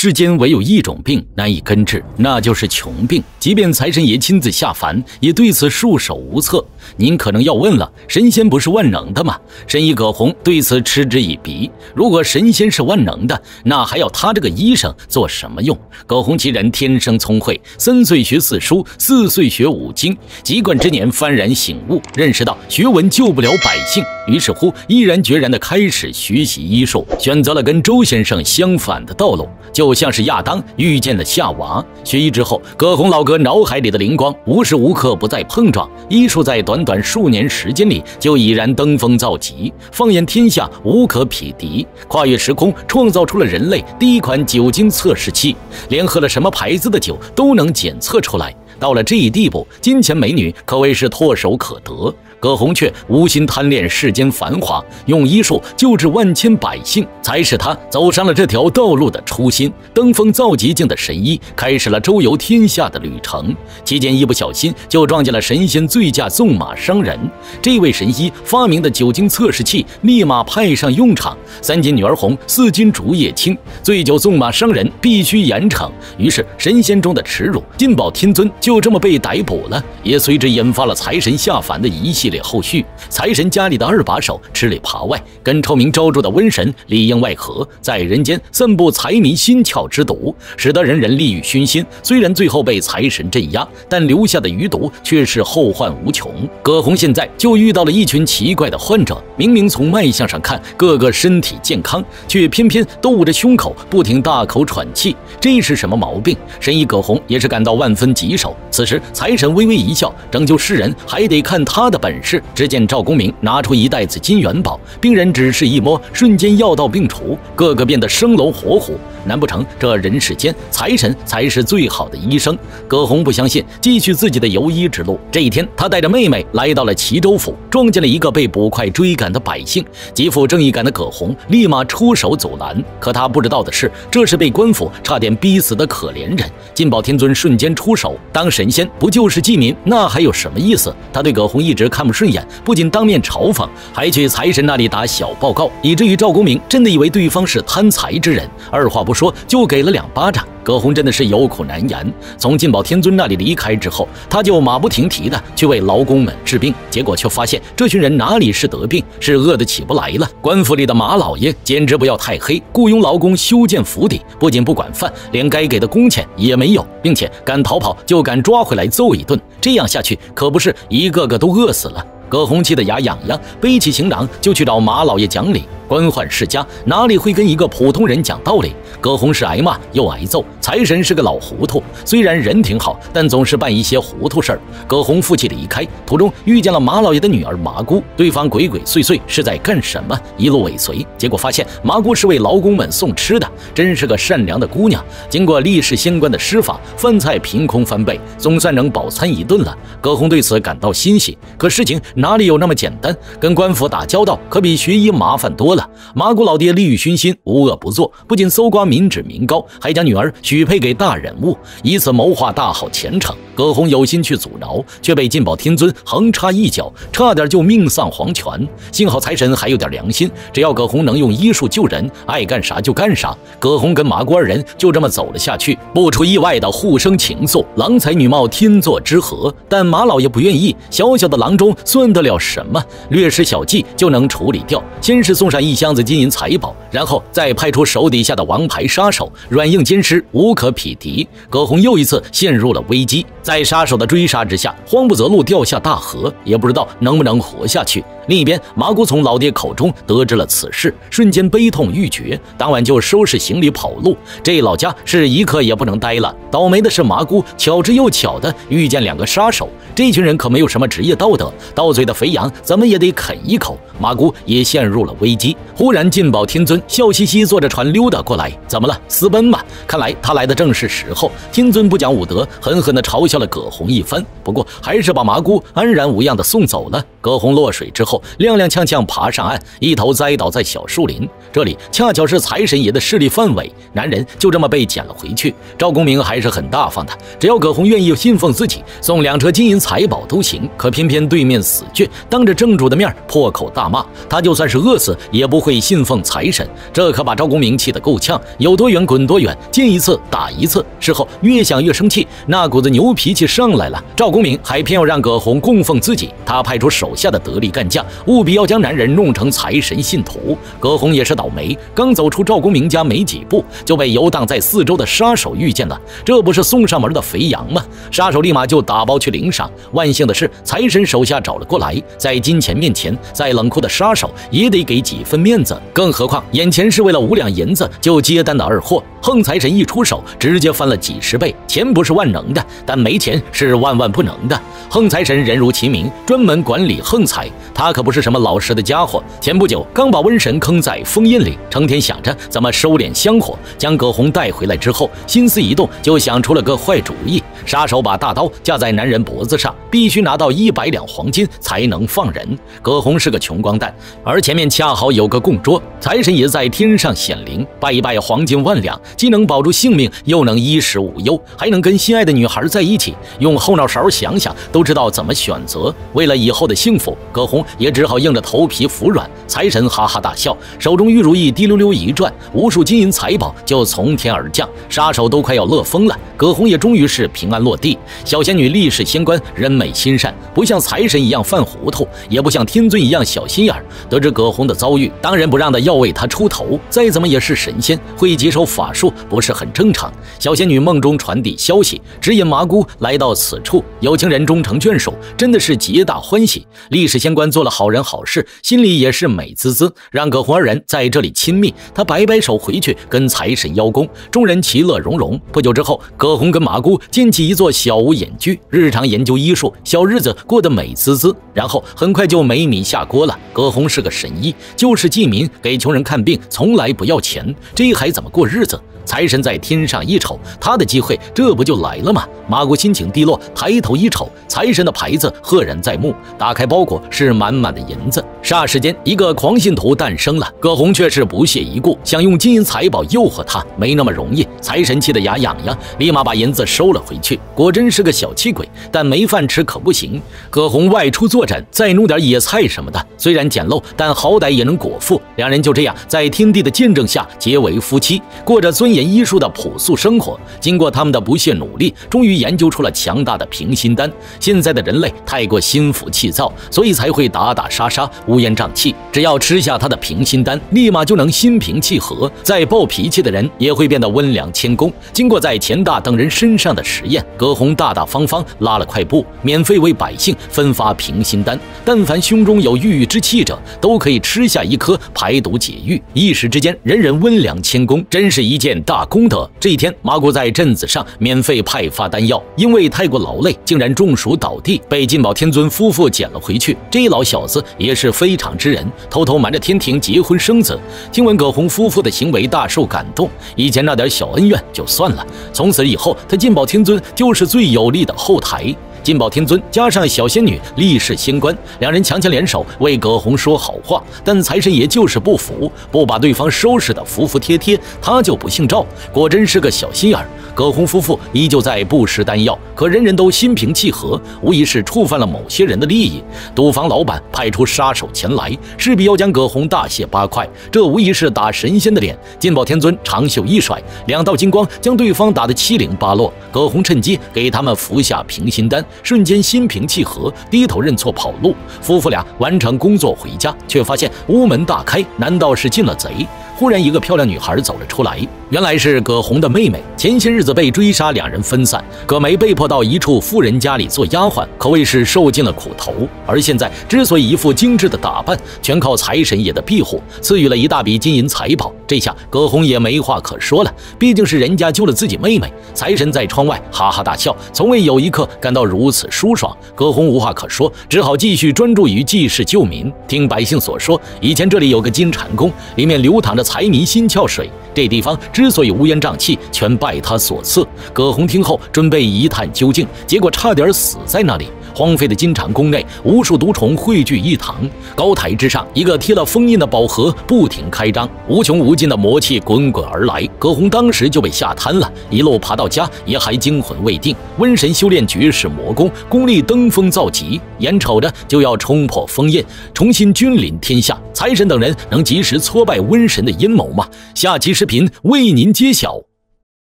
世间唯有一种病难以根治，那就是穷病。即便财神爷亲自下凡，也对此束手无策。您可能要问了，神仙不是万能的吗？神医葛洪对此嗤之以鼻。如果神仙是万能的，那还要他这个医生做什么用？葛洪其人天生聪慧，3岁学4书，4岁学5经，籍贯之年幡然醒悟，认识到学文救不了百姓，于是乎毅然决然地开始学习医术，选择了跟周先生相反的道路。就像是亚当遇见了夏娃。学医之后，葛洪老哥脑海里的灵光无时无刻不在碰撞，医术在短短数年时间里就已然登峰造极，放眼天下无可匹敌，跨越时空创造出了人类第一款酒精测试器，连喝了什么牌子的酒都能检测出来。到了这一地步，金钱美女可谓是唾手可得。葛洪却无心贪恋世间繁华，用医术救治万千百姓，才使他走上了这条道路的初心。登峰造极境的神医开始了周游天下的旅程，期间一不小心就撞见了神仙醉驾纵马伤人。这位神医发明的酒精测试器立马派上用场，3斤女儿红，4斤竹叶青，醉酒纵马伤人必须严惩。于是神仙中的耻辱进宝天尊就这么被逮捕了，也随之引发了财神下凡的一系列后续。财神家里的2把手吃里扒外，跟臭名昭著的瘟神里应外合，在人间散布财迷心窍之毒，使得人人利欲熏心。虽然最后被财神镇压，但留下的余毒却是后患无穷。葛洪现在就遇到了一群奇怪的患者，明明从脉象上看个个身体健康，却偏偏都捂着胸口不停大口喘气，这是什么毛病？神医葛洪也是感到万分棘手。此时财神微微一笑，拯救世人还得看他的本事。只见赵公明拿出一袋子金元宝，病人只是一摸，瞬间药到病除，个个变得生龙活虎。难不成这人世间财神才是最好的医生？葛洪不相信，继续自己的游医之路。这一天，他带着妹妹来到了齐州府，撞见了一个被捕快追赶的百姓。极富正义感的葛洪立马出手阻拦，可他不知道的是，这是被官府差点逼死的可怜人。金宝天尊瞬间出手，当神仙不救世济民，那还有什么意思？他对葛洪一直看不顺眼，不仅当面嘲讽，还去财神那里打小报告，以至于赵公明真的以为对方是贪财之人，二话不说就给了2巴掌。葛洪真的是有苦难言。从金宝天尊那里离开之后，他就马不停蹄的去为劳工们治病，结果却发现这群人哪里是得病，是饿得起不来了。官府里的马老爷简直不要太黑，雇佣劳工修建府邸，不仅不管饭，连该给的工钱也没有，并且敢逃跑就敢抓回来揍一顿，这样下去可不是一个个都饿死了。葛洪气得牙痒痒，背起行囊就去找马老爷讲理。官宦世家哪里会跟一个普通人讲道理？葛洪是挨骂又挨揍，财神是个老糊涂，虽然人挺好，但总是办一些糊涂事儿。葛洪负气离开，途中遇见了马老爷的女儿麻姑，对方鬼鬼祟祟是在干什么？一路尾随，结果发现麻姑是为劳工们送吃的，真是个善良的姑娘。经过历世仙官的施法，饭菜凭空翻倍，总算能饱餐一顿了。葛洪对此感到欣喜，可事情哪里有那么简单？跟官府打交道可比学医麻烦多了。麻姑老爹利欲熏心，无恶不作，不仅搜刮民脂民膏，还将女儿许配给大人物，以此谋划大好前程。葛洪有心去阻挠，却被金宝天尊横插一脚，差点就命丧黄泉。幸好财神还有点良心，只要葛洪能用医术救人，爱干啥就干啥。葛洪跟麻姑2人就这么走了下去，不出意外的互生情愫，郎才女貌，天作之合。但马老爷不愿意，小小的郎中算得了什么？略施小计就能处理掉。先是送上1箱子金银财宝，然后再派出手底下的王牌杀手，软硬兼施，无可匹敌。葛洪又一次陷入了危机，在杀手的追杀之下，慌不择路掉下大河，也不知道能不能活下去。另一边，麻姑从老爹口中得知了此事，瞬间悲痛欲绝，当晚就收拾行李跑路。这老家是一刻也不能待了。倒霉的是麻姑巧之又巧的遇见2个杀手，这群人可没有什么职业道德，到嘴的肥羊怎么也得啃一口。麻姑也陷入了危机。忽然金宝天尊笑嘻嘻坐着船溜达过来，怎么了？私奔吗？看来他来的正是时候。天尊不讲武德，狠狠地嘲笑了葛洪一番，不过还是把麻姑安然无恙地送走了。葛洪落水之后踉踉跄跄爬上岸，一头栽倒在小树林。这里恰巧是财神爷的势力范围，男人就这么被捡了回去。赵公明还是很大方的，只要葛洪愿意信奉自己，送2车金银财宝都行。可偏偏对面死倔，当着正主的面破口大骂，他就算是饿死也不会信奉财神，这可把赵公明气得够呛，有多远滚多远，见一次打一次。事后越想越生气，那股子牛脾气上来了。赵公明还偏要让葛洪供奉自己，他派出手下的得力干将，务必要将男人弄成财神信徒。葛洪也是倒霉，刚走出赵公明家没几步，就被游荡在四周的杀手遇见了。这不是送上门的肥羊吗？杀手立马就打包去领赏。万幸的是，财神手下找了过来，在金钱面前，再冷酷的杀手也得给几分面子。更何况眼前是为了5两银子就接单的二货，横财神一出手，直接翻了几10倍。钱不是万能的，但没钱是万万不能的。横财神人如其名，专门管理横财，他可不是什么老实的家伙。前不久刚把瘟神坑在封印里，成天想着怎么收敛香火。将葛洪带回来之后，心思一动，就想出了个坏主意。杀手把大刀架在男人脖子上，必须拿到100两黄金才能放人。葛洪是个穷光蛋，而前面恰好有个供桌，财神爷在天上显灵，拜一拜黄金1两，既能保住性命，又能衣食无忧，还能跟心爱的女孩在一起。用后脑勺想想都知道怎么选择。为了以后的幸福，葛洪也只好硬着头皮服软。财神哈哈大笑，手中玉如意滴溜溜一转，无数金银财宝就从天而降，杀手都快要乐疯了。葛洪也终于是平安落地。小仙女历世仙官，人美心善，不像财神一样犯糊涂，也不像天尊一样小心眼儿。得知葛洪的遭遇，当仁不让的要为他出头。再怎么也是神仙，会几手法术不是很正常。小仙女梦中传递消息，指引麻姑来到此处，有情人终成眷属，真的是皆大欢喜。历世仙官做了好人好事，心里也是美滋滋，让葛洪二人在这里亲密。他摆摆手回去跟财神邀功，众人其乐融融。不久之后，葛洪跟麻姑建起一座小屋隐居，日常研究医术，小日子过得美滋滋。然后很快就没米下锅了。葛洪是个神医，就是济民，给穷人看病从来不要钱，这还怎么过日子？财神在天上一瞅，他的机会这不就来了吗？麻姑心情低落，抬头一瞅，财神的牌子赫然在目，打开包裹是满满的银子。霎时间，一个狂信徒诞生了。葛洪却是不屑一顾，想用金银财宝诱惑他，没那么容易。财神气得牙痒痒，立马把银子收了回去。果真是个小气鬼，但没饭吃可不行。葛洪外出作战，再弄点野菜什么的，虽然简陋，但好歹也能果腹。两人就这样在天地的见证下结为夫妻，过着钻研医术的朴素生活。经过他们的不懈努力，终于研究出了强大的平心丹。现在的人类太过心浮气躁，所以才会打打杀杀，乌烟瘴气。只要吃下他的平心丹，立马就能心平气和。再暴脾气的人也会变得温良谦恭。经过在钱大等人身上的实验，葛洪大大方方拉了块布，免费为百姓分发平心丹。但凡胸中有郁郁之气者，都可以吃下1颗排毒解郁。一时之间，人人温良谦恭，真是一件大功德。这一天，麻姑在镇子上免费派发丹药，因为太过劳累，竟然中暑倒地，被金宝天尊夫妇捡了回去。这老小子也是非常之人，偷偷瞒着天庭结婚生子。听闻葛洪夫妇的行为，大受感动。以前那点小恩怨就算了，从此以后，他金宝天尊就是最有力的后台。金宝天尊加上小仙女历世仙官，两人强强联手为葛洪说好话，但财神爷就是不服，不把对方收拾得服服帖帖，他就不姓赵。果真是个小心眼儿。葛洪夫妇依旧在不食丹药，可人人都心平气和，无疑是触犯了某些人的利益。赌坊老板派出杀手前来，势必要将葛洪大卸8块，这无疑是打神仙的脸。金宝天尊长袖一甩，2道金光将对方打得七零八落。葛洪趁机给他们服下平心丹，瞬间心平气和，低头认错跑路。夫妇俩完成工作回家，却发现屋门大开，难道是进了贼？忽然一个漂亮女孩走了出来，原来是葛洪的妹妹。前些日子被追杀，两人分散，葛梅被迫到一处富人家里做丫鬟，可谓是受尽了苦头。而现在之所以一副精致的打扮，全靠财神爷的庇护，赐予了一大笔金银财宝。这下葛洪也没话可说了，毕竟是人家救了自己妹妹。财神在窗外哈哈大笑，从未有一刻感到如此舒爽。葛洪无话可说，只好继续专注于济世救民。听百姓所说，以前这里有个金蟾宫，里面流淌着财迷心窍水，这地方之所以乌烟瘴气，全拜他所赐。葛洪听后准备一探究竟，结果差点死在那里。荒废的金蝉宫内，无数毒虫汇聚一堂。高台之上，一个贴了封印的宝盒不停开张，无穷无尽的魔气滚滚而来。葛洪当时就被吓瘫了，一路爬到家也还惊魂未定。瘟神修炼绝世魔功，功力登峰造极，眼瞅着就要冲破封印，重新君临天下。财神等人能及时挫败瘟神的阴谋吗？下期视频为您揭晓。